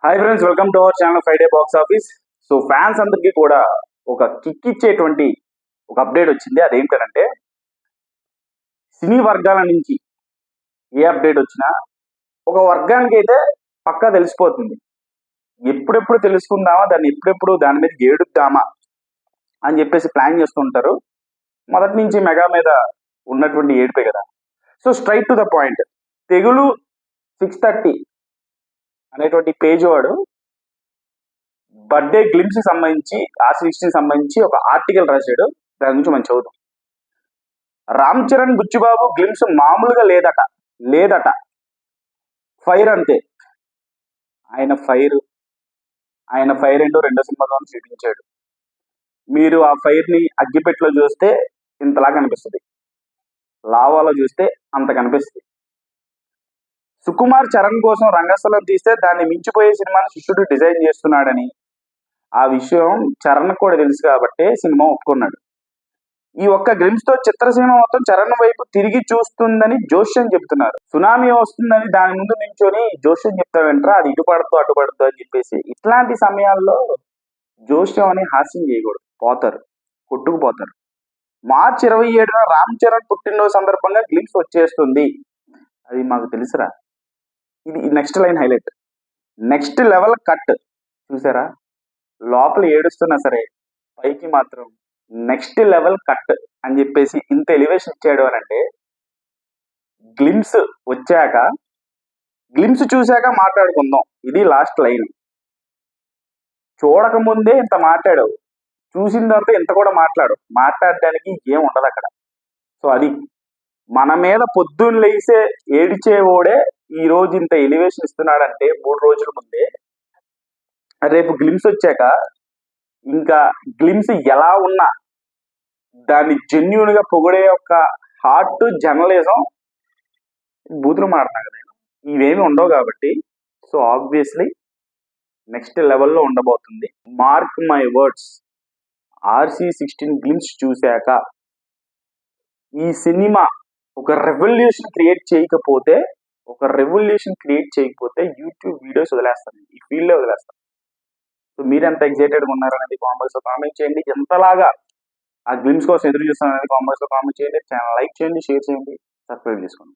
Hi friends, welcome to our channel Friday box office. So fans అందరికీ కూడా ఒక kick ఇచ్చేటువంటి ఒక అప్డేట్ వచ్చింది. అదేంటంటే సినీ వర్గాల నుంచి ఏ అప్డేట్ వచ్చినా ఒక వర్గానికి అయితే పక్కా తెలిసిపోతుంది. ఎప్పుడెప్పుడు తెలుసుకుందామా, దాన్ని ఎప్పుడెప్పుడు దాని మీద ఏడుద్దామా అని చెప్పేసి ప్లాన్ చేస్తుంటారు. మొదటి నుంచి మెగా మీద ఉన్నటువంటి ఏడుపే కదా. So straight to the point, తెగులు 630 అనేటువంటి పేజ్ వాడు బర్త్డే గ్లిమ్స్ సంబంధించి R16 సంబంధించి ఒక ఆర్టికల్ రాశాడు. దాని గురించి మనం చదువుతాం. రామ్ చరణ్ బుచ్చిబాబు గ్లిమ్స్ మామూలుగా లేదట ఫైర్ అంతే. ఆయన ఫైర్ ఏంటో రెండో సినిమాలో చూపించాడు. మీరు ఆ ఫైర్ ని అగ్గిపెట్టలో చూస్తే ఇంతలా కనిపిస్తుంది, లావాలో చూస్తే అంత కనిపిస్తుంది. సుకుమార్ చరణ్ కోసం రంగస్థలం తీస్తే దాన్ని మించిపోయే సినిమాని శిష్యుడు డిజైన్ చేస్తున్నాడని, ఆ విషయం చరణ్ కూడా తెలుసు కాబట్టి సినిమా ఒప్పుకున్నాడు. ఈ ఒక్క గ్లిమ్స్ తో చిత్రసీమ మొత్తం చరణ్ వైపు తిరిగి చూస్తుందని జోష్యం చెప్తున్నారు. సునామీ వస్తుందని దాని ముందు నించొని జోష్యం చెప్తాడంటారా, అది ఇటు పడుతూ అటు పడుతూ అని చెప్పేసి. ఇట్లాంటి సమయాల్లో జోష్యం అని హాస్యం చేయకూడదు, కొట్టుకుపోతారు. మార్చి 27న రామ్ చరణ్ పుట్టినరోజు సందర్భంగా గ్లిమ్స్ వచ్చేస్తుంది. అది మాకు తెలుసురా. ఇది next line highlight. Next level cut. చూసారా, లోపల ఏడుస్తున్నా సరే పైకి మాత్రం నెక్స్ట్ లెవెల్ కట్ అని చెప్పేసి ఇంత ఎలివేషన్ ఇచ్చాడు అని అంటే, గ్లిమ్స్ చూశాక మాట్లాడుకుందాం, ఇది లాస్ట్ లైన్. చూడకముందే ఇంత మాట్లాడావు, చూసిన తర్వాత ఇంత కూడా మాట్లాడడానికి ఏం ఉండదు అక్కడ. సో అది మన మీద పొద్దున్న లేసే ఏడిచేవాడే ఈ రోజు ఇంత ఎలివేషన్ ఇస్తున్నాడంటే 3 రోజుల ముందే. రేపు గ్లిమ్స్ వచ్చాక ఇంకా గ్లిమ్స్ ఎలా ఉన్నా దాన్ని జెన్యున్ గా పొగిడే యొక్క హార్ట్ జర్నలిజం బూతులు మాడుతున్నా కదా, ఇవేమి ఉండవు కాబట్టి. సో ఆబ్వియస్లీ నెక్స్ట్ లెవెల్లో ఉండబోతుంది. Mark my words, RC16 glimpse చూశాక ఈ సినిమా ఒక రెవల్యూషన్ క్రియేట్ చేయకపోతే యూట్యూబ్ వీడియోస్ వదిలేస్తాను, ఈ ఫీల్డ్ వదిలేస్తాను. సో మీరు ఎంత ఎక్సైటెడ్గా ఉన్నారనేది కామెంట్స్ లో కామెంట్ చేయండి. ఎంతలాగా ఆ గ్లిమ్స్ కోసం ఎదురు చూస్తారనేది కామెంట్స్ లో కామెంట్ చేయండి. ఛానల్ లైక్ చేయండి, షేర్ చేయండి, సబ్స్క్రైబ్ చేసుకోండి.